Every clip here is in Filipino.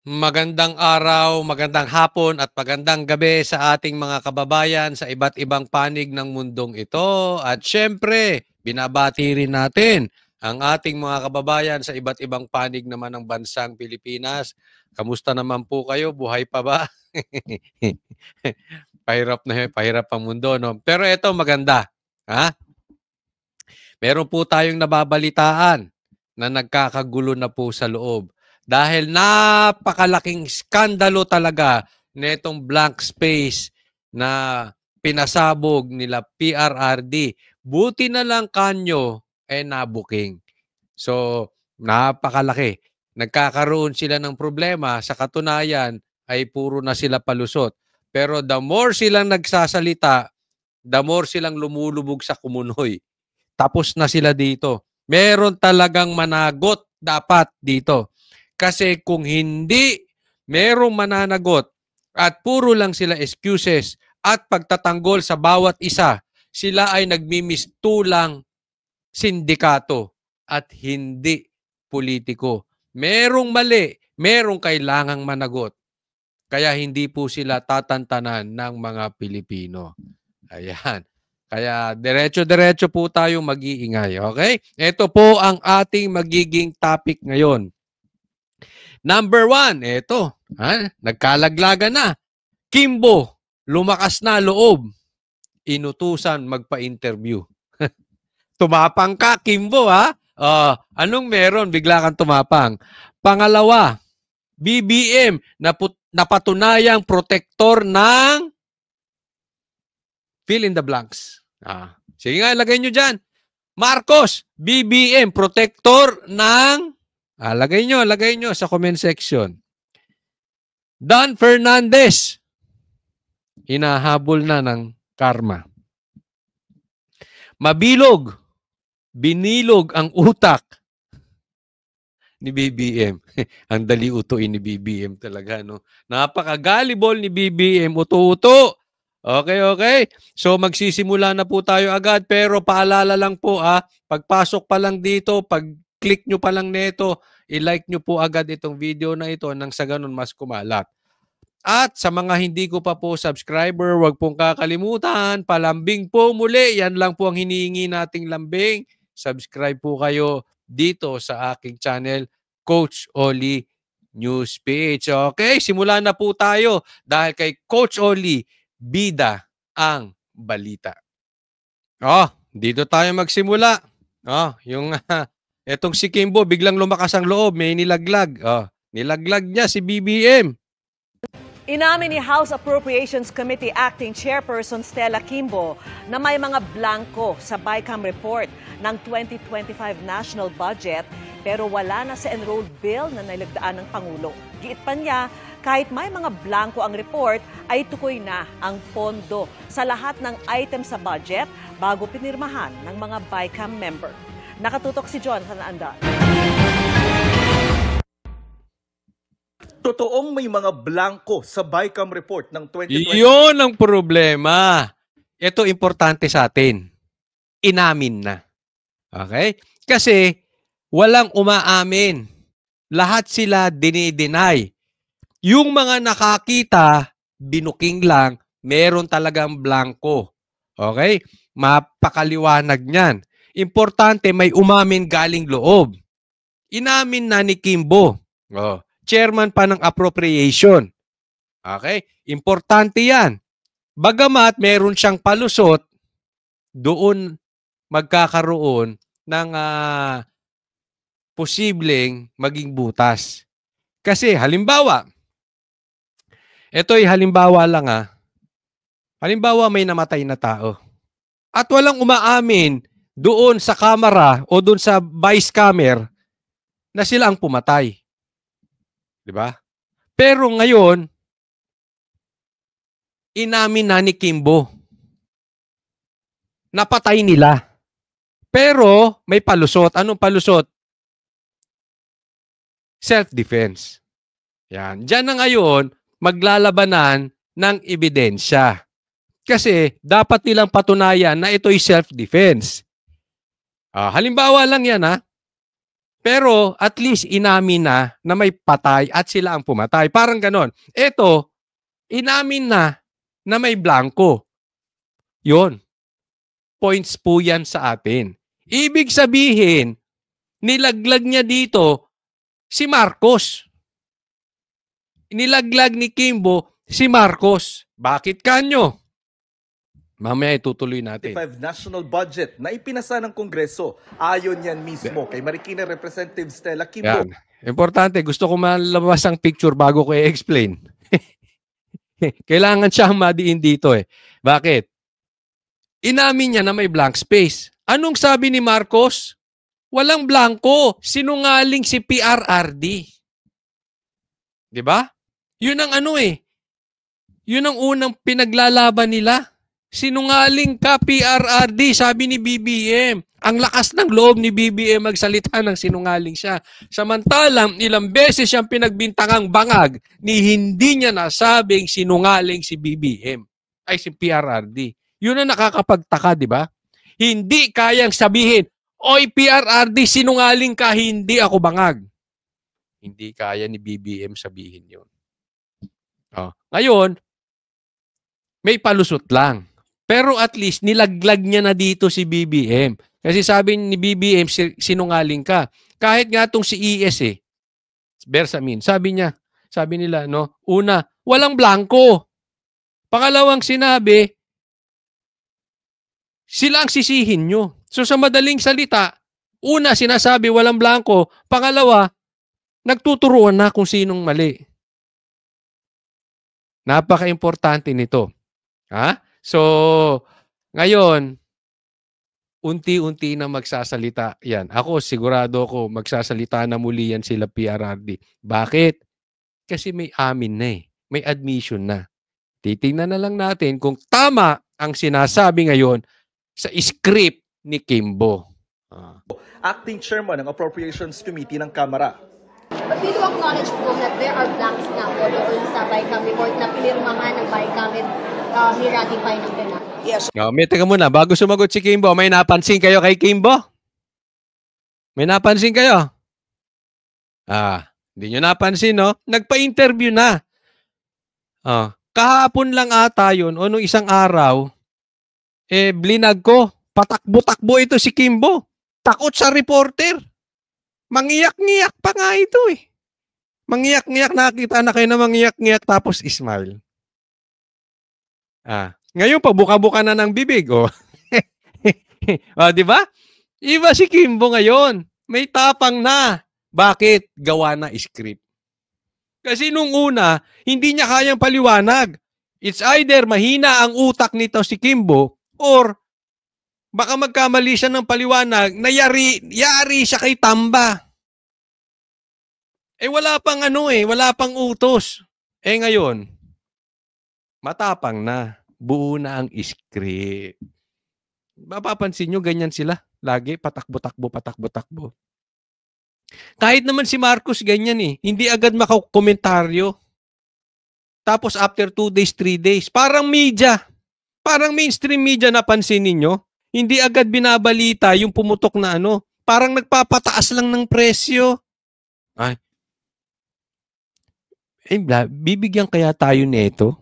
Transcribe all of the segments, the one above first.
Magandang araw, magandang hapon at magandang gabi sa ating mga kababayan sa iba't ibang panig ng mundong ito. At syempre, binabati rin natin ang ating mga kababayan sa iba't ibang panig naman ng bansang Pilipinas. Kamusta naman po kayo? Buhay pa ba? Pahirap ang mundo, no? Pero ito maganda. Ha? Meron po tayong nababalitaan na nagkakagulo na po sa loob. Dahil napakalaking skandalo talaga netong blank space na pinasabog nila PRRD. Buti na lang kanyo nabuking. So, napakalaki. Nagkakaroon sila ng problema. Sa katunayan ay puro na sila palusot. Pero the more silang nagsasalita, the more silang lumulubog sa kumunoy. Tapos na sila dito. Meron talagang managot dapat dito. Kasi kung hindi merong mananagot at puro lang sila excuses at pagtatanggol sa bawat isa, sila ay nagmimistulang sindikato at hindi politiko. Merong mali, merong kailangang managot. Kaya hindi po sila tatantanan ng mga Pilipino. Ayan. Kaya diretso-diretso po tayo mag-iingay. Okay? Ito po ang ating magiging topic ngayon. Number 1, ito. Nagkalaglagan na. Kimbo, lumakas na loob. Inutusan magpa-interview. Tumapang ka, Kimbo, ha? Anong meron? Bigla kang tumapang. Pangalawa, BBM, napatunayang protektor ng fill in the blanks. Sige nga, lagay nyo dyan. Marcos, BBM, protector ng... lagay nyo sa comment section. Dan Fernandez, hinahabol na ng karma. Mabilog, binilog ang utak ni BBM. Ang dali utuin ni BBM talaga, no? Napaka-gullible ni BBM, uto-uto. Okay. So magsisimula na po tayo agad pero paalala lang po pagpasok pa lang dito, pag-click nyo pa lang nito, i-like nyo po agad itong video na ito nang sa ganun mas kumalat. At sa mga hindi ko pa po subscriber, wag pong kakalimutan, palambing po muli, yan lang po ang hinihingi nating lambing. Subscribe po kayo dito sa aking channel, Coach Oli News PH. Okay, simulan na po tayo dahil kay Coach Oli, bida ang balita. Dito tayo magsimula. Etong si Kimbo, biglang lumakas ang loob, may nilaglag. Nilaglag niya si BBM. Inamin ni House Appropriations Committee Acting Chairperson Stella Kimbo na may mga blanko sa BICAM report ng 2025 national budget pero wala na sa enrolled bill na nilagdaan ng Pangulo. Giit pa niya, kahit may mga blanko ang report, ay tukoy na ang pondo sa lahat ng item sa budget bago pinirmahan ng mga BICAM member. Nakatutok si Jonathan Anda. Totoong may mga blanko sa BICAM report ng 2020. Iyon ang problema. Ito importante sa atin. Inamin na. Okay? Kasi walang umaamin. Lahat sila dinideny. Yung mga nakakita, binuking lang, meron talagang blanko. Okay? Mapakaliwanag niyan. Importante may umamin galing loob. Inamin na ni Kimbo. Chairman pa ng appropriation. Okay? Importante yan. Bagamat meron siyang palusot, doon magkakaroon ng posibleng maging butas. Kasi halimbawa, ito'y halimbawa lang halimbawa may namatay na tao. At walang umaamin doon sa kamera o doon sa vice camera na sila ang pumatay. Diba? Pero ngayon, inamin na ni Kimbo. Napatay nila. Pero may palusot. Anong palusot? Self-defense. Yan. Diyan na ngayon, maglalabanan ng ebidensya. Kasi dapat nilang patunayan na ito'y self-defense. Halimbawa lang yan Pero at least inamin na may patay at sila ang pumatay. Parang ganon. Ito, inamin na may blanco. Yun. Points po yan sa atin. Ibig sabihin, nilaglag niya dito si Marcos. Nilaglag ni Kimbo si Marcos. Bakit kanyo? Mamaya itutuloy natin. 5 national budget na ipinasa ng Kongreso. Ayon yan mismo kay Marikina Representative Stella Kimbo. Yan. Importante, gusto ko malabas ang picture bago ko i-explain. Kailangan siyang madiin dito eh. Bakit? Inamin niya na may blank space. Anong sabi ni Marcos? Walang blanco. Sinungaling si PRRD. Diba? Yun ang ano eh. Yun ang unang pinaglalaban nila. Sinungaling ka, PRRD, sabi ni BBM. Ang lakas ng loob ni BBM magsalita ng sinungaling siya. Samantalang ilang beses siyang pinagbintangang bangag ni hindi niya nasabing sinungaling si BBM. Ay, si PRRD. Yun ang nakakapagtaka, di ba? Hindi kayang sabihin, oy PRRD, sinungaling ka, hindi ako bangag. Hindi kaya ni BBM sabihin yun. Oh. Ngayon, may palusot lang. Pero at least nilaglag niya na dito si BBM. Kasi sabi ni BBM, sinungaling ka. Kahit nga itong si ES Bersamin, sabi nila, no, una, walang blanco. Pangalawang sinabi, sila ang sisihin nyo. So sa madaling salita, una sinasabi walang blanco, pangalawa, nagtuturuan na kung sinong mali. Napaka-importante nito. Ha? So, ngayon, unti-unti na magsasalita yan. Ako, sigurado ko, magsasalita na muli yan sila PRRD. Bakit? Kasi may amin na eh. May admission na. Titingnan na lang natin kung tama ang sinasabi ngayon sa script ni Kimbo. Acting Chairman ng Appropriations Committee ng Kamara. But we do acknowledge po that there are blanks na po doon sa BICAM report na pinirmahan ng BICAM at ni-ratify ng Senado. Yes. Teka muna, bago sumagot si Kimbo, may napansin kayo kay Kimbo? May napansin kayo? Hindi nyo napansin, no? Nagpa-interview na. Kahapon lang ata yun, o nung isang araw, blinag ko, patakbo-takbo ito si Kimbo. Takot sa reporter. Mangiyak-ngiyak pa nga ito eh. Mangiyak-ngiyak, nakita na kayo na mangiyak-ngiyak tapos smile. Ngayon pa, buka-buka na ng bibig. Di ba? Iba si Kimbo ngayon. May tapang na. Bakit? Gawa na script. Kasi nung una, hindi niya kayang paliwanag. It's either mahina ang utak nito si Kimbo or baka magkamali siya ng paliwanag na yari siya kay Tamba. Wala pang wala pang utos. Ngayon, matapang na. Buo na ang script. Mapapansin nyo, ganyan sila. Lagi, patakbo-takbo, patakbo-takbo. Kahit naman si Marcos, ganyan eh. Hindi agad makakomentaryo. Tapos after 2 days, 3 days, parang media. Parang mainstream media, napansin ninyo. Hindi agad binabalita yung pumutok na Parang nagpapataas lang ng presyo. Bibigyan kaya tayo nito?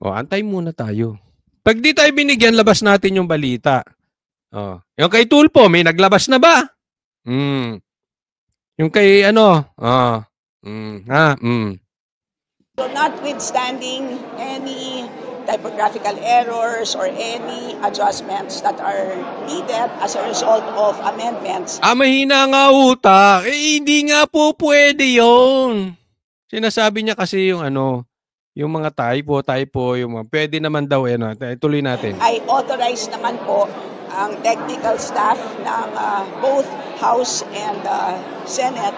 Antay muna tayo. Pag di tayo binigyan, labas natin yung balita. Yung kay Tulpo, may naglabas na ba? Yung kay So notwithstanding any typographical errors or any adjustments that are needed as a result of amendments. Mahina nga utak. Hindi nga po pwede yun. Sinasabi niya kasi yung yung mga typo, yung mga, pwede naman daw, tuloy natin. I authorize naman po ang technical staff ng both House and Senate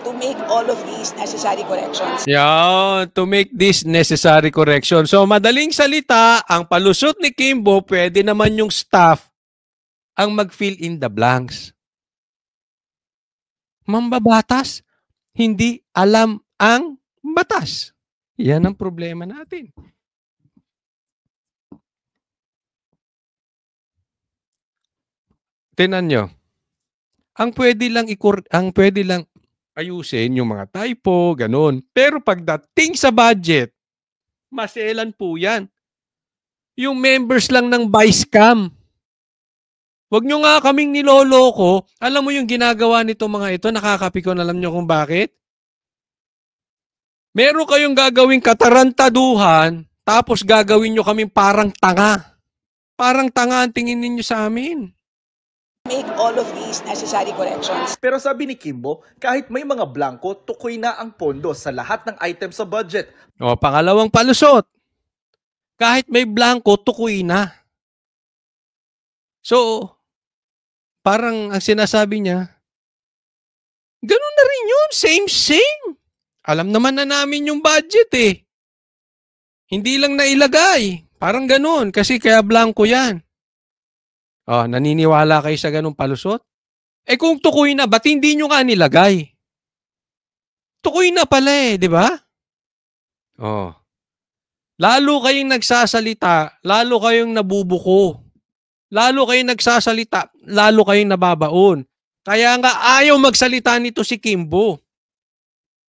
to make all of these necessary corrections. To make this necessary correction. So, madaling salita, ang palusot ni Kimbo, pwede naman yung staff ang mag-fill in the blanks. Mambabatas, hindi alam ang batas. Yan ang problema natin. Tingnan nyo. ang pwede lang ayusin yung mga typo, ganun. Pero pagdating sa budget, maselan po yan. Yung members lang ng Vicecam. Huwag nyo nga kaming niloloko. Alam mo yung ginagawa nito mga ito, nakakapikon, alam nyo kung bakit? Meron kayong gagawing katarantaduhan, tapos gagawin nyo kaming parang tanga. Parang tanga ang tingin ninyo sa amin. Make all of these necessary corrections. Pero sabi ni Kimbo, kahit may mga blanco, tukoy na ang pondo sa lahat ng items sa budget. O, pangalawang palusot. Kahit may blanco, tukoy na. So, parang ang sinasabi niya, ganun na rin yun, same. Alam naman na namin yung budget eh. Hindi lang nailagay. Parang ganun, kasi kaya blanco yan. Oh, naniniwala kayo sa ganung palusot? Eh kung tukoy na, ba't hindi nyo nga nilagay? Tukoy na pala eh, di ba? Oh. Lalo kayong nagsasalita, lalo kayong nabubuko. Lalo kayong nagsasalita, lalo kayong nababaon. Kaya nga ayaw magsalita nito si Kimbo.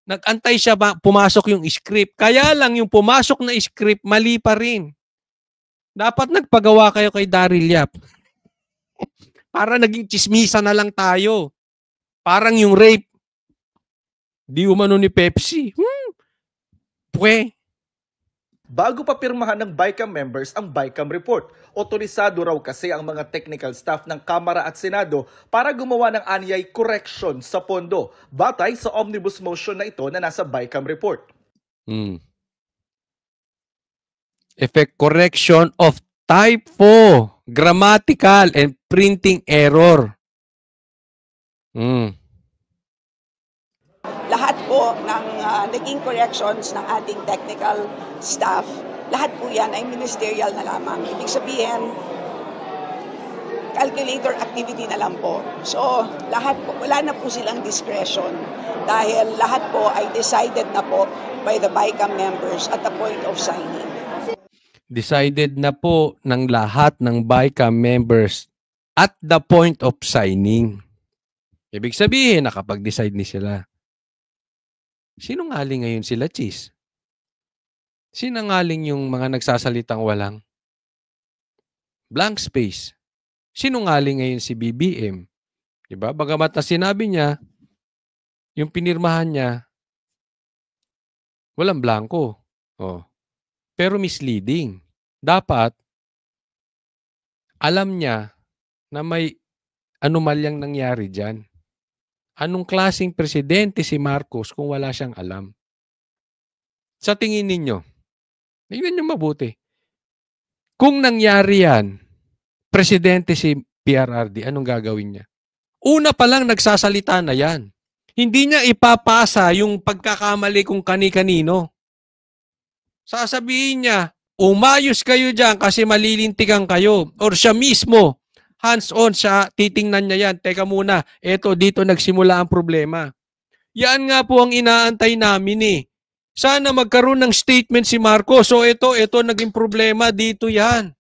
Nag-antay siya pumasok yung script. Kaya lang yung pumasok na script, mali pa rin. Dapat nagpagawa kayo kay Daryl Yap. Para naging chismisa na lang tayo. Parang yung rape. Di umano ni Pepsi. Pwe. Bago pa pirmahan ng BICAM members ang BICAM report, otorisado raw kasi ang mga technical staff ng Kamara at Senado para gumawa ng anyay correction sa pondo, batay sa omnibus motion na ito na nasa BICAM report. Effect correction of typo, grammatical, and printing error. Lahat po ng naging corrections ng ating technical staff, lahat po yan ay ministerial na lamang. Ibig sabihin, calculator activity na lang po. So, lahat po, wala na po silang discretion dahil lahat po ay decided na po by the BICAM members at the point of signing. Decided na po ng lahat ng BICAM members at the point of signing. Ibig sabihin, nakapag-decide ni sila. Sinungaling ngayon sila, Cheese? Sinungaling yung mga nagsasalitang walang blank space. Sinungaling ngayon si BBM. Diba? Bagamat na sinabi niya, yung pinirmahan niya, walang blanco. Oh. Pero misleading. Dapat, alam niya na may anomalyang nangyari dyan. Anong klaseng presidente si Marcos kung wala siyang alam? Sa tingin ninyo, tingnan nyo mabuti. Kung nangyari yan, presidente si PRRD, anong gagawin niya? Una pa lang nagsasalita na yan. Hindi niya ipapasa yung pagkakamali kung kani-kanino. Sasabihin niya, umayos kayo dyan kasi malilintikan kayo. Or siya mismo, hands-on siya, titingnan niya yan. Teka muna, eto dito nagsimula ang problema. Yan nga po ang inaantay namin eh. Sana magkaroon ng statement si Marcos. So ito naging problema dito yan.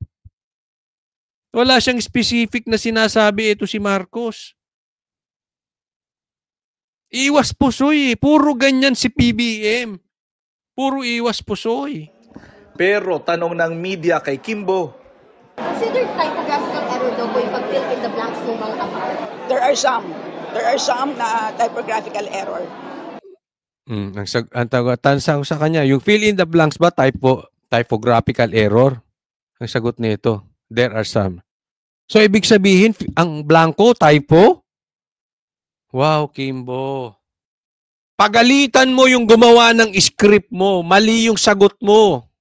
Wala siyang specific na sinasabi ito si Marcos. Iwas pusoy eh. Puro ganyan si PBM. Puro iwas pusoy. Pero tanong ng media kay Kimbo, Considered typographical error daw po yung pag-fill in the blanks ng mga kapal. There are some na typographical error. Ang tanong sa kanya, yung fill in the blanks ba typographical error? Ang sagot nito, there are some. So ibig sabihin, ang blanco, typo? Wow, Kimbo. Pagalitan mo yung gumawa ng script mo, mali yung sagot mo.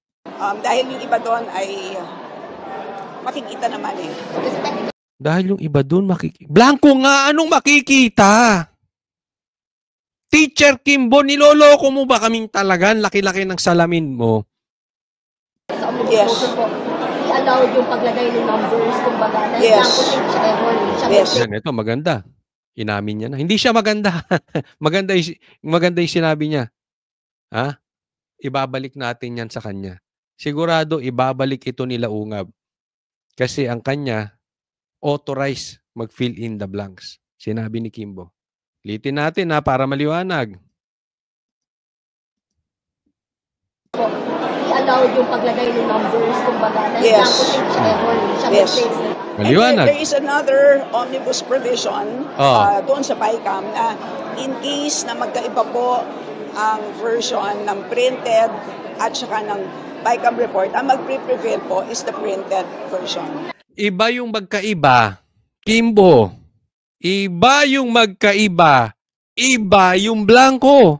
Dahil yung iba doon ay makikita naman eh. Dahil yung iba doon blanco nga, anong makikita? Teacher Kimbo, niloloko mo ba kaming talaga? Laki-laki ng salamin mo. Sa omnibus Yes. motion po, i-allowed yung paglagay ng numbers, kumbaga, na Yes. blanco siya error. Yes. Yan, ito, maganda. Inamin niya na. Hindi siya maganda. maganda yung sinabi niya. Ha? Ibabalik natin yan sa kanya. Sigurado, ibabalik ito nila Ungab. Kasi ang kanya, authorized mag-fill in the blanks. Sinabi ni Kimbo. Litin natin para maliwanag. I-allowed yung paglagay ng numbers, kumbaga, dahil Yes. blanco siya, siya error, siya Yes. mistakes. Maliwanag. And there is another omnibus provision doon sa BICAM na in case na magkaiba po ang version ng printed at saka ng BICAM report, ang mag-prevail po is the printed version. Iba yung magkaiba, Kimbo. Iba yung magkaiba. Iba yung blanco.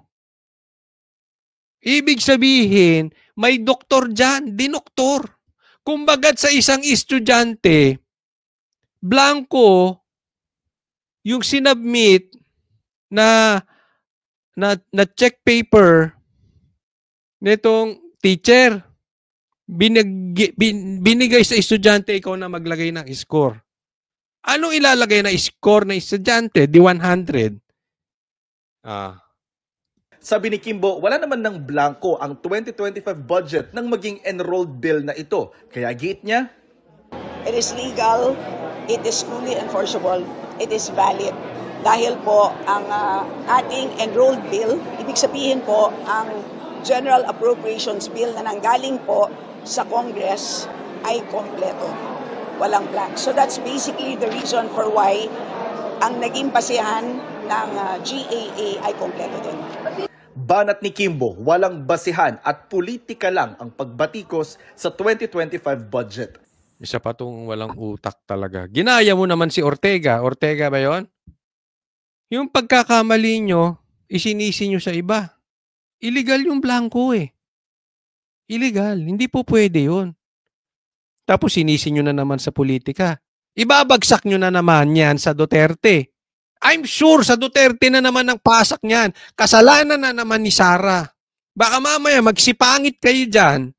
Ibig sabihin, may doktor dyan, dinoktor. Kumbagat sa isang estudyante, blanco, yung sinubmit na check paper nitong teacher, binigay sa estudyante, ikaw na maglagay ng score. Anong ilalagay na score ng estudyante? Di 100. Sabi ni Kimbo, wala naman ng blanco ang 2025 budget ng maging enrolled bill na ito. Kaya giit niya, It is legal, it is fully enforceable, it is valid. Dahil po ang ating enrolled bill, ibig sabihin po ang General Appropriations Bill na nanggaling po sa Congress ay kompleto. Walang blank. So that's basically the reason for why ang naging basihan ng GAA ay kompleto din. banat ni Kimbo, walang basihan at politika lang ang pagbatikos sa 2025 budget. Isa pa tong walang utak talaga. Ginaya mo naman si Ortega. Ortega ba yon? Yung pagkakamali nyo, isinisi nyo sa iba. Illegal yung blanco eh. Illegal. Hindi po pwede yun. Tapos sinisi nyo na naman sa politika. Ibabagsak nyo na naman yan sa Duterte. I'm sure sa Duterte na naman ang pasak niyan. Kasalanan na naman ni Sara. Baka mamaya magsipangit kayo dyan.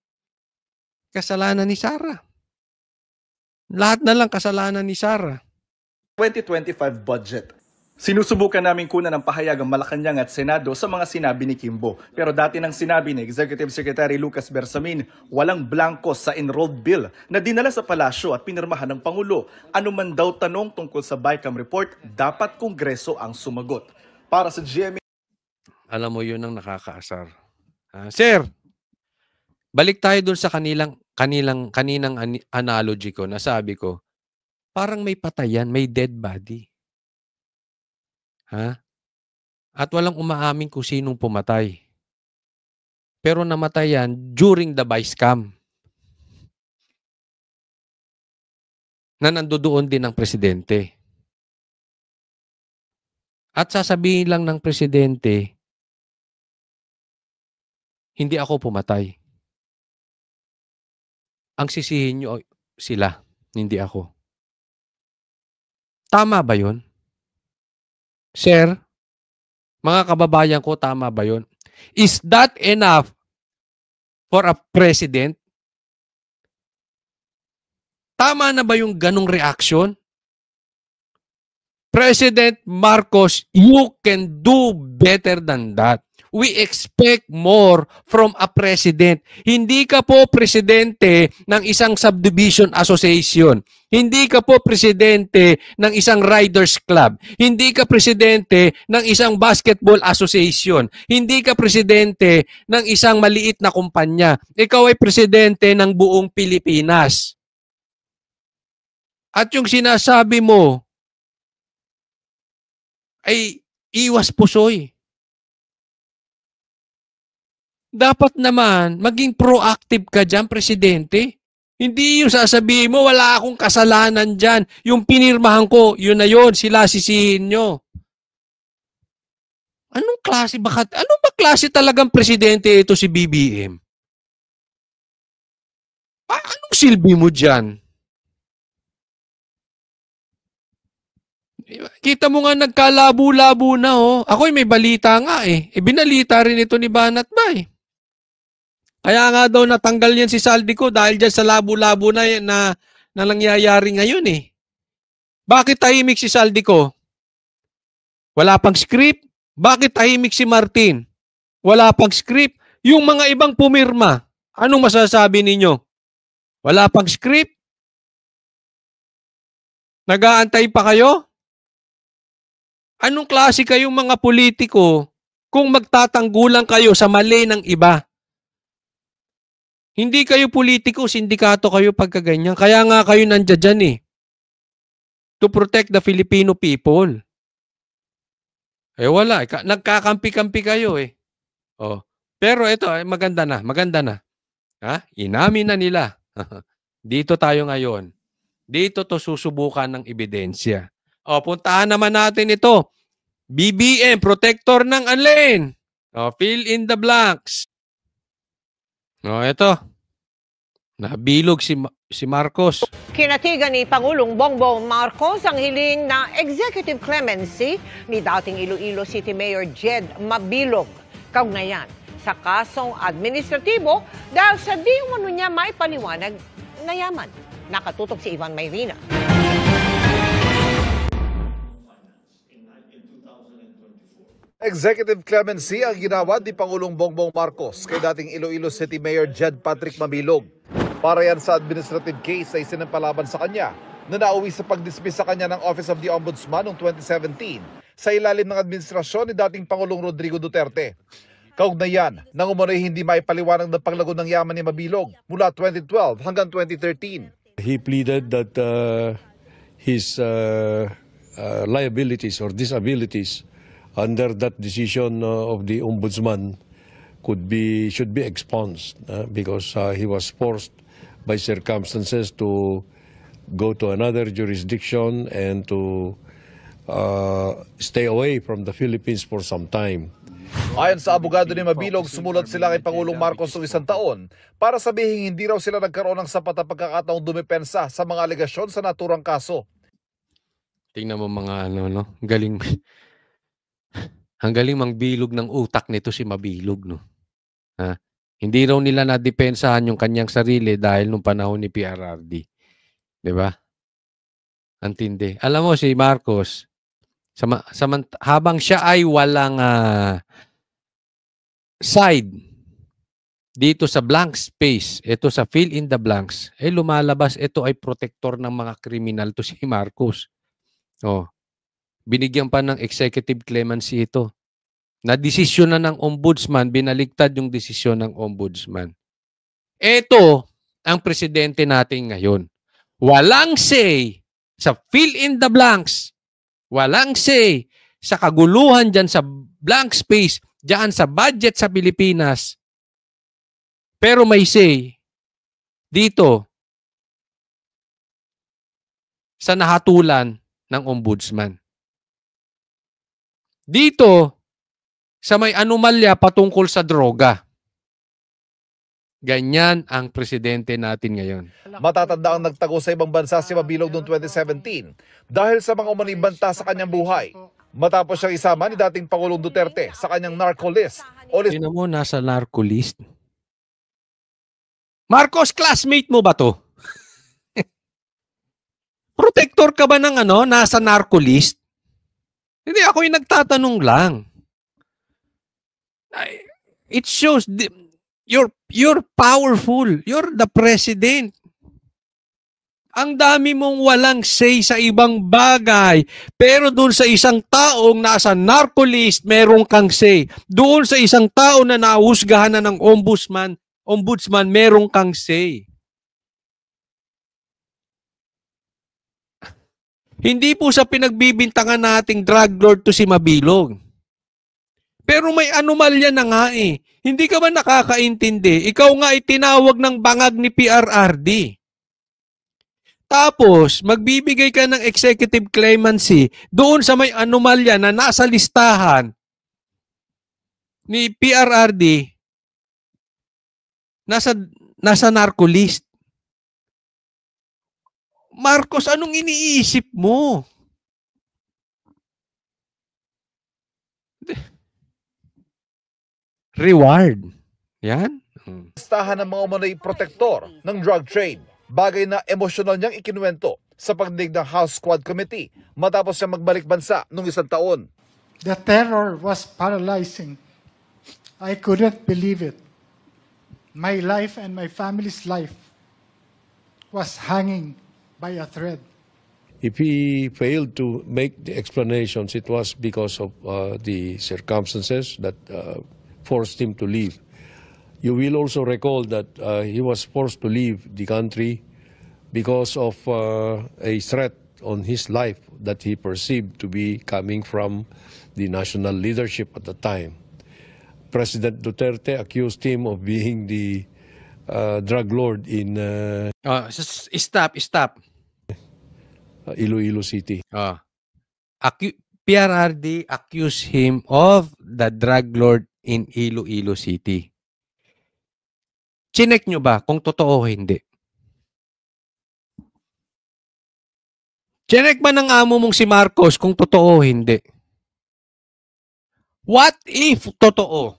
Kasalanan ni Sara. Lahat na lang kasalanan ni Sara. 2025 budget. Sinusubukan namin kunan ng pahayag ang Malacanang at Senado sa mga sinabi ni Kimbo. Pero dati nang sinabi ni Executive Secretary Lucas Bersamin, walang blanco sa enrolled bill na dinala sa palasyo at pinirmahan ng Pangulo. Ano man daw tanong tungkol sa BICAM report, dapat Kongreso ang sumagot. Para sa GMA. Alam mo yun ang nakakaasar. Sir, balik tayo dun sa kaninang analogy ko, nasabi ko, parang may patayan, may dead body. At walang umaamin kung sinong pumatay. Pero namatay yan during the vice cam. Na nandoon din ang presidente. At sasabihin lang ng presidente, hindi ako pumatay. Ang sisihin nyo sila, hindi ako. Tama ba yun? Sir, mga kababayan ko, tama ba yun? Is that enough for a president? Tama na ba yung ganong reaction? President Marcos, you can do better than that. We expect more from a president. Hindi ka po presidente ng isang subdivision association. Hindi ka po presidente ng isang riders club. Hindi ka presidente ng isang basketball association. Hindi ka presidente ng isang maliit na kumpanya. Ikaw ay presidente ng buong Pilipinas. At yung sinasabi mo ay iwas pusoy. Dapat naman maging proactive ka dyan, presidente. Hindi yung sasabihin mo, wala akong kasalanan dyan. Yung pinirmahan ko, yun na yun, sila sisihin nyo. Anong ba klase talagang presidente ito si BBM? Anong silbi mo dyan? Kita mo nga nagkalabo-labo na Ako'y may balita nga binalita rin ito ni Banat ba Kaya nga daw natanggal yan si Saldico dahil dyan sa labo-labo na nangyayari ngayon Bakit tahimik si Saldico? Wala pang script? Bakit tahimik si Martin? Wala pang script? Yung mga ibang pumirma, anong masasabi ninyo? Wala pang script? Nag-aantay pa kayo? Anong klase kayong mga politiko kung magtatanggulan kayo sa mali ng iba? Hindi kayo politiko, sindikato kayo pagkaganyan. Kaya nga kayo nandiyan dyan eh. To protect the Filipino people. Eh wala, nagkakampi-kampi kayo eh. Oh. Pero ito, maganda na, maganda na. Ha? Inamin na nila. Dito tayo ngayon. Dito to susubukan ng ebidensya. O, puntahan naman natin ito. BBM, protector ng alin. O, fill in the blanks. O, ito. Nabilog si Marcos. Kinatigan ni Pangulong Bongbong Marcos ang hiling na executive clemency ni dating Iloilo City Mayor Jed Mabilog kaugnayan sa kasong administratibo dahil sa di umano niya may paliwanag na yaman. Nakatutok si Ivan Mayrina. Executive clemency ang ginawa ni Pangulong Bongbong Marcos kay dating Iloilo City Mayor Jed Patrick Mabilog. Para yan sa administrative case na isinampalaban sa kanya na nauwi sa pagdismiss sa kanya ng Office of the Ombudsman noong 2017 sa ilalim ng administrasyon ni dating Pangulong Rodrigo Duterte. Kaugnayan nang umunoy hindi maipaliwanag ng paglago ng yaman ni Mabilog mula 2012 hanggang 2013. He pleaded that his liabilities or disabilities under that decision of the Ombudsman should be expunged because he was forced by circumstances to go to another jurisdiction and to stay away from the Philippines for some time. Ayon sa abogado ni Mabilog, sumulat sila kay Pangulong Marcos noong 1 taon para sabihin hindi raw sila nagkaroon ng sapat na pagkakataong dumepensa sa mga alegasyon sa naturang kaso. Tingnan mo mga no? Galing. Ang galing mangbilog ng utak nito si Mabilog, no? Ha? Hindi raw nila nadepensahan yung kanyang sarili dahil nung panahon ni PRRD. 'Di ba? Antindi. Alam mo si Marcos, habang siya ay walang side dito sa blank space, ito sa fill in the blanks, lumalabas ito ay protector ng mga kriminal to si Marcos. Oh. Binigyan pa ng executive clemency ito. Na-desisyon na ng ombudsman, binaligtad yung desisyon ng ombudsman. Ito ang presidente natin ngayon. Walang say sa fill in the blanks. Walang say sa kaguluhan dyan sa blank space, dyan sa budget sa Pilipinas. Pero may say dito sa nahatulan ng ombudsman. Dito, sa may anomalya patungkol sa droga. Ganyan ang presidente natin ngayon. Matatanda ang nagtago sa ibang bansa si Mabilog noong 2017 dahil sa mga umanong banta sa kanyang buhay. Matapos siyang isama ni dating Pangulong Duterte sa kanyang narco list. Tingnan mo, nasa narco list. Marcos, classmate mo ba to? Protector ka ba ng nasa narco list? Hindi, ako yung nagtatanong lang. It shows you're powerful. You're the president. Ang dami mong walang say sa ibang bagay. Pero doon sa isang taong nasa narco list, meron kang say. Doon sa isang tao na nahusgahan na ng ombudsman, meron kang say. Hindi po sa pinagbibintangan nating drug lord to si Mabilog. Pero may anomalya na nga eh. Hindi ka ba nakakaintindi? Ikaw nga itinawag ng bangag ni PRRD. Tapos, magbibigay ka ng executive clemency doon sa may anomalya na nasa listahan ni PRRD, nasa narco list. Marcos, anong iniisip mo? Reward. Yan. Listahan ng mga umano'y protektor ng drug trade. Bagay na emosyonal niyang ikinuwento sa pagdinig ng House Squad Committee matapos siya magbalik bansa noong 1 taon. The terror was paralyzing. I couldn't believe it. My life and my family's life was hanging by a thread. If he failed to make the explanations, it was because of the circumstances that forced him to leave. You will also recall that he was forced to leave the country because of a threat on his life that he perceived to be coming from the national leadership at the time. President Duterte accused him of being the drug lord in Stop. Iloilo City. PRRD accused him of the drug lord in Iloilo City. Chinek nyo ba kung totoo o hindi? Chinek ba ng amo mong si Marcos kung totoo o hindi? What if totoo?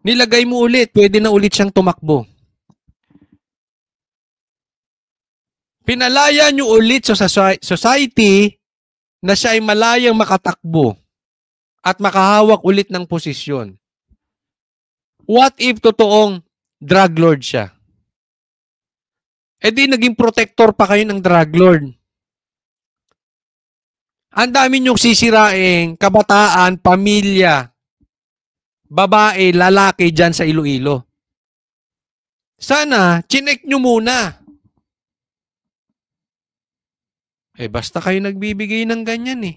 Nilagay mo ulit, pwede na ulit siyang tumakbo. Pinalaya nyo ulit sa society na siya ay malayang makatakbo at makahawak ulit ng posisyon. What if totoong drug lord siya? E di naging protector pa kayo ng drug lord. Ang dami nyong sisiraing kabataan, pamilya, babae, lalaki dyan sa Iloilo. Sana, chinek nyo muna. Basta kayo nagbibigay ng ganyan eh.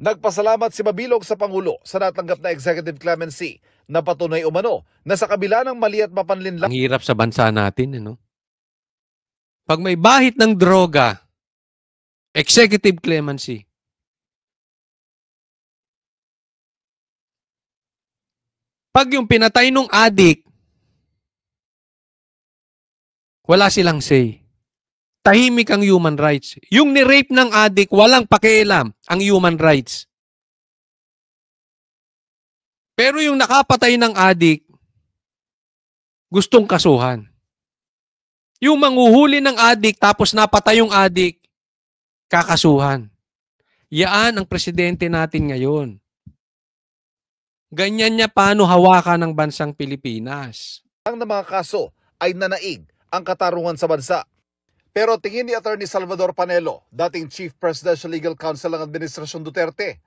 Nagpasalamat si Mabilog sa Pangulo sa natanggap na executive clemency na patunay umano na sa kabila ng mali at mapanlinlang Ang hirap sa bansa natin, ano? Pag may bahit ng droga, executive clemency. Pag yung pinatay nung addict, wala silang say. Tahimik ang human rights. Yung ni-rape ng addict, walang pakialam ang human rights. Pero yung nakapatay ng addict, gustong kasuhan. Yung manghuhuli ng addict tapos napatay yung addict, kakasuhan. Yaan ang presidente natin ngayon. Ganyan niya paano hawakan ng bansang Pilipinas. ng mga kaso ay nanaig ang katarungan sa bansa. Pero tingin ni Attorney Salvador Panelo, dating Chief Presidential Legal Counsel ng Administrasyon Duterte,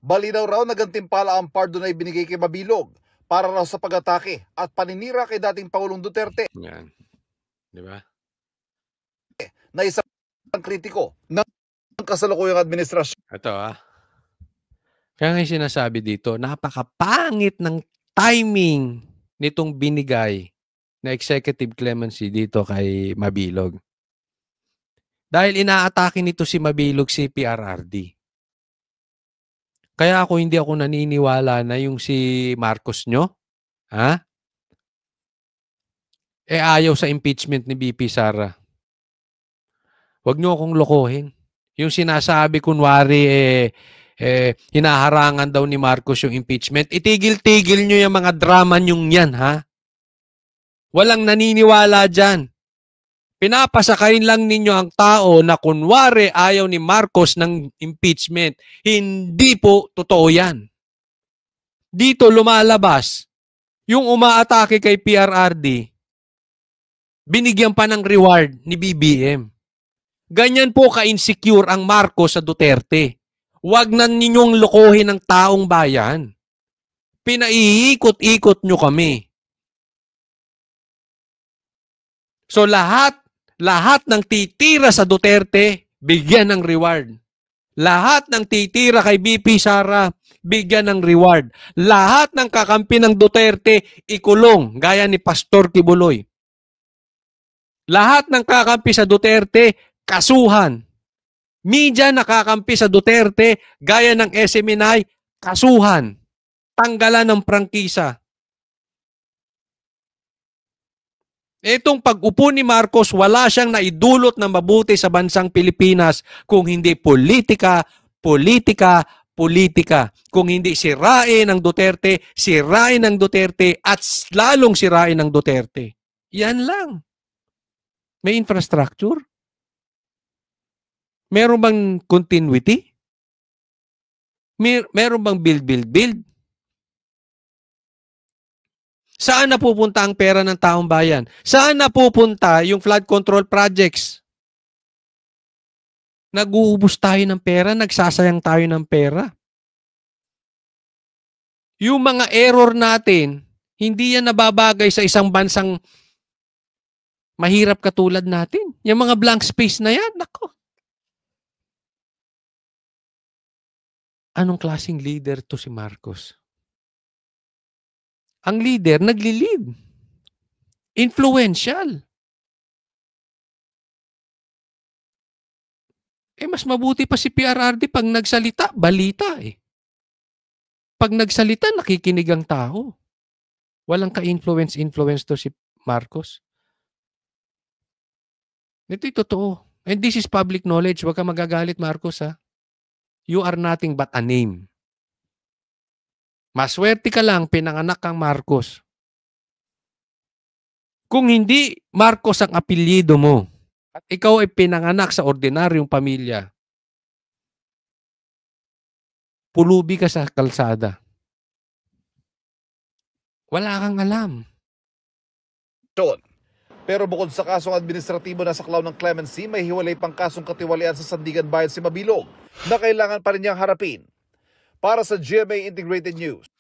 balinaw raw na gantimpala ang pardon na ibinigay kay Mabilog para raw sa pag-atake at paninira kay dating Pangulong Duterte. Yan. Di ba? Na isang kritiko ng kasalukuyang administrasyon. Ito Kaya nga sinasabi dito, napakapangit ng timing nitong binigay na executive clemency dito kay Mabilog. Dahil inaatake nito si Mabilog si PRRD. Kaya hindi ako naniniwala na yung si Marcos nyo, ayaw sa impeachment ni BP Sara. Huwag nyo akong lokohin. Yung sinasabi kunwari hinaharangan daw ni Marcos yung impeachment, itigil-tigil nyo yung mga drama nyong yan, Walang naniniwala dyan. Pinapasakayin lang ninyo ang tao na kunwari ayaw ni Marcos ng impeachment. Hindi po totoo yan. Dito lumalabas, yung umaatake kay PRRD, binigyan pa ng reward ni BBM. Ganyan po ka-insecure ang Marcos sa Duterte. Huwag na ninyong lokohin ang taong bayan. Pinaiikot-ikot nyo kami. So lahat ng titira sa Duterte, bigyan ng reward. Lahat ng titira kay BP Sara, bigyan ng reward. Lahat ng kakampi ng Duterte, ikulong, gaya ni Pastor Kibuloy. Lahat ng kakampi sa Duterte, kasuhan. Media nakakampi sa Duterte, gaya ng SMNI, kasuhan. Tanggalan ng prangkisa. Itong pag-upo ni Marcos, wala siyang naidulot na mabuti sa bansang Pilipinas kung hindi politika. Kung hindi sirain ng Duterte at lalong sirain ng Duterte. Yan lang. May infrastructure? Meron bang continuity? Meron bang build? Saan napupunta ang pera ng taong bayan? Saan napupunta yung flood control projects? Naguubos tayo ng pera, nagsasayang tayo ng pera. Yung mga error natin, hindi yan nababagay sa isang bansang mahirap katulad natin. Yung mga blank space na yan, nako. Anong klaseng leader to si Marcos? Ang leader, nagli-lead. Influential. Mas mabuti pa si PRRD pag nagsalita, balita eh. Pag nagsalita, nakikinig ang tao. Walang ka-influence to si Marcos. Ito'y totoo. And this is public knowledge. Huwag ka magagalit, Marcos, ha? You are nothing but a name. Maswerte ka lang, pinanganak kang Marcos. Kung hindi Marcos ang apelyido mo, at ikaw ay pinanganak sa ordinaryong pamilya, pulubi ka sa kalsada. Wala kang alam. Pero bukod sa kasong administratibo na saklaw ng clemency, may hiwalay pang kasong katiwalian sa Sandigan Bayan si Mabilog na kailangan pa rin niyang harapin. Para sa GMA Integrated News.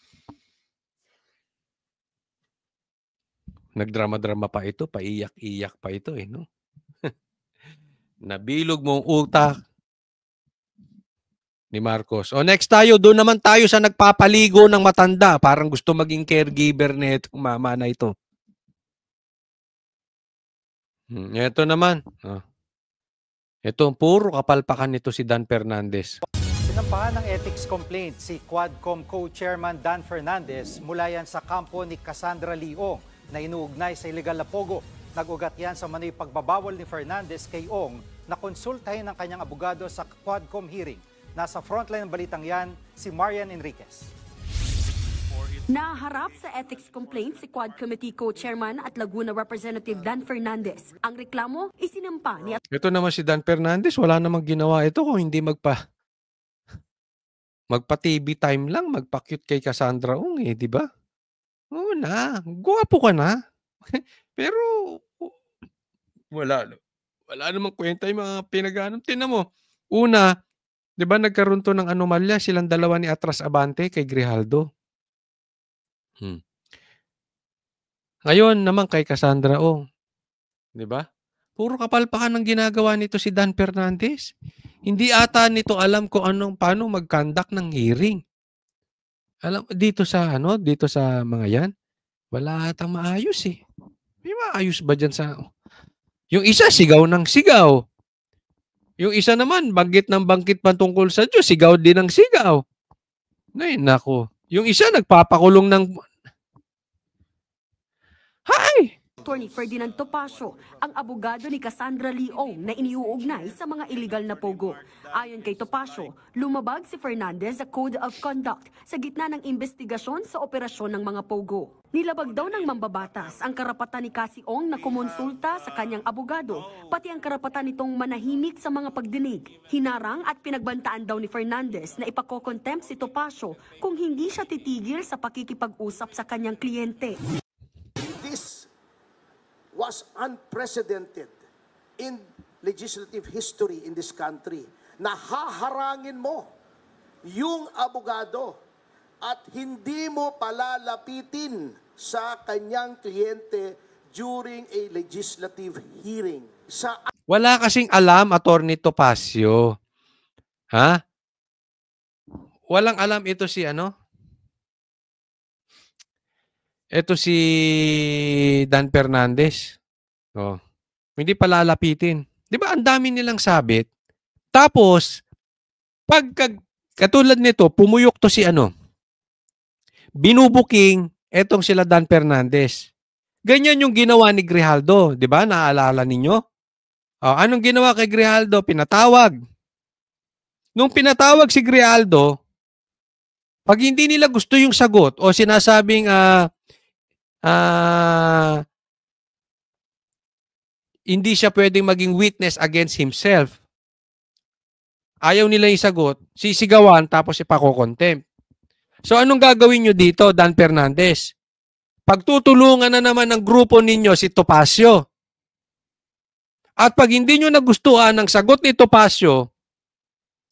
Nagdrama-drama pa ito, paiyak-iyak pa ito eh, no? Nabilog mong utak ni Marcos. O next tayo, doon naman tayo sa nagpapaligo ng matanda. Parang gusto maging caregiver na itong mama na ito. Ito naman. Ito, puro kapalpakan nito si Dan Fernandez. Sinampahan ng ethics complaint si Quadcom co-chairman Dan Fernandez mula yan sa kampo ni Cassandra Leong na inuugnay sa illegal na pogo. Nag-ugat yan sa manoy pagbabawal ni Fernandez kay Ong na konsultahin ng kanyang abogado sa Quadcom hearing. Nasa frontline ng balitang yan, si Marian Enriquez. Naharap sa ethics complaint si Quad Committee Co-Chairman at Laguna Representative Dan Fernandez. Ang reklamo, isinampa ni... Ito naman si Dan Fernandez, wala namang ginawa ito kung hindi magpa-TV time lang, magpa-cute kay Cassandra Ong di ba? Oo na, guwapo ka na. Pero wala namang kwenta yung mga pinag-anom. Tingnan mo, una, di ba nagkaroon to ng anomalya silang dalawa ni Atras Abante kay Grijaldo. Ngayon naman kay Cassandra Ong. Di ba? Puro kapalpakan ang ginagawa nito si Dan Fernandez. Hindi ata nito alam kung paano mag-conduct ng hearing. Alam dito sa mga yan, wala atang maayos eh. May maayos ba dyan sa... Yung isa sigaw ng sigaw. Yung isa naman banggit ng banggit patungkol sa Diyos, sigaw din ng sigaw. Ay, nako. Yung isa nagpapakulong ng... Hay! Attorney Ferdinand Topacio, ang abogado ni Cassandra Leong na iniuugnay sa mga illegal na pogo. Ayon kay Topacio, lumabag si Fernandez sa Code of Conduct sa gitna ng investigasyon sa operasyon ng mga pogo. Nilabag daw ng mambabatas ang karapatan ni Cassie Ong na kumonsulta sa kanyang abogado, pati ang karapatan nitong manahimik sa mga pagdinig. Hinarang at pinagbantaan daw ni Fernandez na ipakokontempt si Topacio kung hindi siya titigil sa pakikipag-usap sa kanyang kliyente. This was unprecedented in legislative history in this country na haharangin mo yung abogado at hindi mo palalapitin sa kanyang kliyente during a legislative hearing. Wala kasing alam, Attorney Topacio. Ha? Walang alam ito si Ito si Dan Fernandez. Hindi palalapitin. Di ba ang dami nilang sabit? Tapos, katulad nito, pumuyok to si binubuking etong sila Dan Fernandez. Ganyan yung ginawa ni Grijaldo. Di ba? Naaalala ninyo? Anong ginawa kay Grijaldo? Pinatawag. Nung pinatawag si Grijaldo, pag hindi nila gusto yung sagot o sinasabing hindi siya pwedeng maging witness against himself. Ayaw nila yung sagot, sisigawan tapos ipakokontempt. So anong gagawin nyo dito, Dan Fernandez? Pagtutulungan na naman ng grupo ninyo si Topacio. At pag hindi nyo nagustuhan ang sagot ni Topacio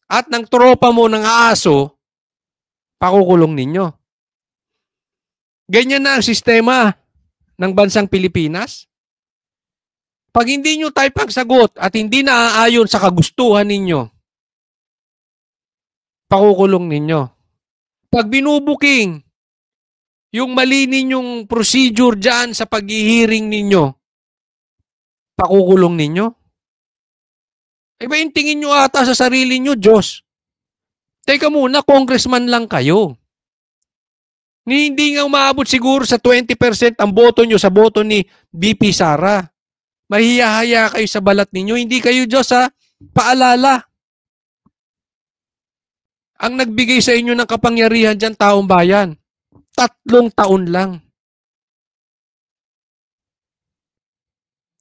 at ng tropa mo ng aso, pakukulong ninyo. Ganyan na ang sistema ng bansang Pilipinas. Pag hindi nyo type ang sagot at hindi naaayon sa kagustuhan ninyo, pakukulong ninyo. Pag binubuking yung mali ninyong procedure dyan sa pag-hearing ninyo, pakukulong ninyo. Iba yung tingin nyo ata sa sarili nyo, Diyos. Teka muna, congressman lang kayo. Hindi nga umaabot siguro sa 20% ang boto nyo sa boto ni BP Sara. Mahiya-haya kayo sa balat ninyo. Hindi kayo Diyos ha. Paalala. Ang nagbigay sa inyo ng kapangyarihan dyan, taong bayan. 3 taon lang.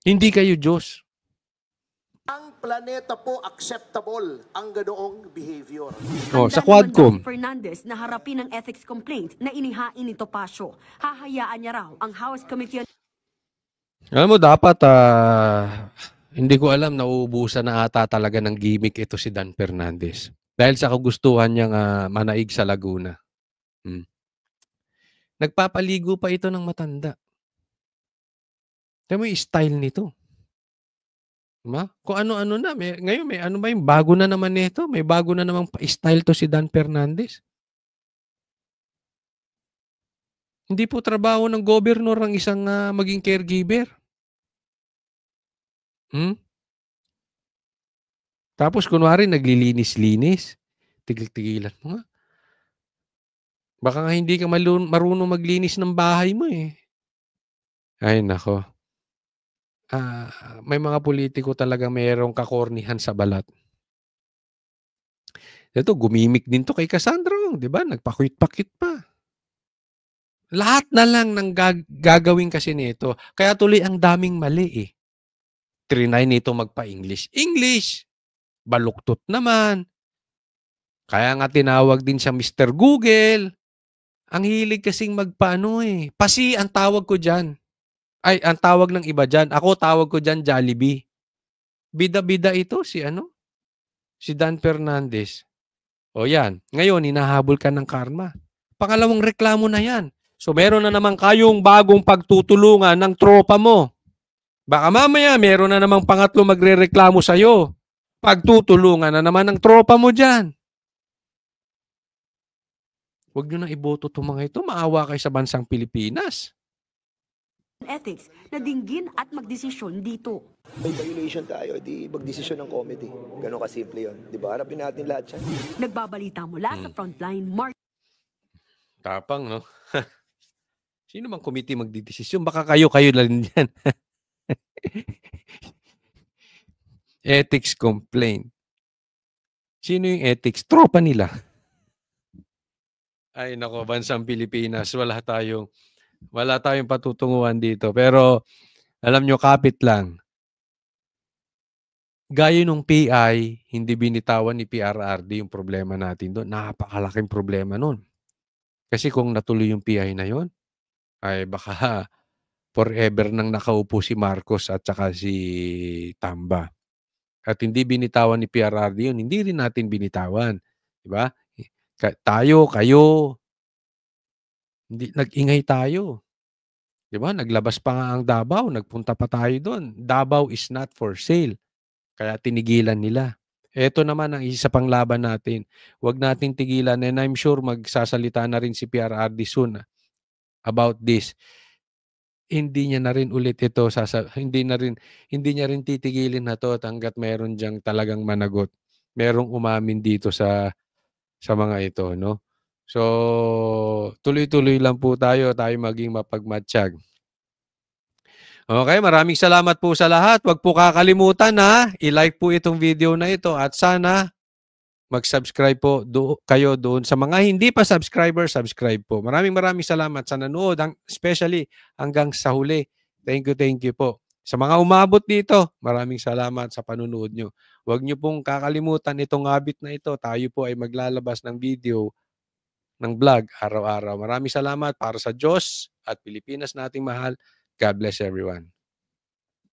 Hindi kayo Diyos. Ang planeta po acceptable ang ganoong behavior. Sa Quadcom. Si Fernandez na harapin ang ethics complaint na inihain ni Topacio. Hahayaan niya raw ang House Committee on... Alam mo, dapat, hindi ko alam, nauubusan na ata talaga ng gimmick ito si Dan Fernandez. Dahil sa kagustuhan niyang manaig sa Laguna. Nagpapaligo pa ito ng matanda. Kaya mo yung style nito. Diba? Kung ano-ano na. Ngayon, may ano ba yung bago na naman nito? May bago na namang style to si Dan Fernandez. Hindi po trabaho ng gobernur ang isang maging caregiver. Tapos kunwari naglilinis-linis. Tigil-tigilan mo nga. Baka nga hindi ka marunong maglinis ng bahay mo eh. Ay nako. May mga politiko talaga mayroong kakornihan sa balat. Ito, gumimik din to kay Cassandra, di ba? Nagpakwit-pakit pa. Lahat na lang ng gagawin kasi nito. Kaya tuloy ang daming mali eh. Trinay nito magpa-English. English! Baluktot naman. Kaya nga tinawag din siya Mr. Google. Ang hilig kasing magpaano eh. Pasi ang tawag ko dyan. Ay, ang tawag ng iba dyan. Ako tawag ko dyan Jollibee. Bida-bida ito si Si Dan Fernandez. O yan. Ngayon, hinahabol ka ng karma. Pangalawang reklamo na yan. So, meron na naman kayong bagong pagtutulungan ng tropa mo. Baka mamaya, meron na namang pangatlo magre-reklamo sa'yo. Pagtutulungan na naman ng tropa mo dyan. Huwag nyo na iboto itong mga ito. Maawa kayo sa bansang Pilipinas. Ethics na dinggin at magdesisyon dito. May violation tayo, di magdesisyon ng committee. Ganon kasimple yun. Di ba? Harapin natin lahat yan. Nagbabalita mula sa frontline, Tapang, no? Sino bang committee magdidesisyon? Baka kayo lang yan. Ethics complaint. Sino yung ethics? Tropa nila. Ay, nako, bansang Pilipinas. Wala tayong patutunguhan dito. Pero, alam nyo, kapit lang. Gaya nung PI, hindi binitawan ni PRRD yung problema natin doon. Napakalaking problema nun. Kasi kung natuloy yung PI na yon, ay baka forever nang nakaupo si Marcos at saka si Tamba. At hindi binitawan ni PRRD yun, hindi rin natin binitawan. Diba? Tayo, kayo, hindi, nag-ingay tayo. Diba? Naglabas pa nga ang Davao, nagpunta pa tayo doon. Davao is not for sale. Kaya tinigilan nila. Ito naman ang isa pang laban natin. Huwag natin tigilan, and I'm sure magsasalita na rin si PRRD soon about this. Hindi niya na rin ulit ito, hindi niya rin titigilin na to hanggat meron diyang talagang managot. Merong umamin dito sa mga ito, no? So, tuloy-tuloy lang po tayo maging mapagmatsyag. Okay, maraming salamat po sa lahat. Huwag po kakalimutan na i-like po itong video na ito at sana mag-subscribe po kayo doon. Sa mga hindi pa subscribe po. Maraming salamat sa nanood, especially hanggang sa huli. Thank you po. Sa mga umabot dito, maraming salamat sa panunood nyo. Huwag nyo pong kakalimutan itong habit na ito. Tayo po ay maglalabas ng video, ng vlog araw-araw. Maraming salamat para sa Diyos at Pilipinas nating mahal. God bless everyone.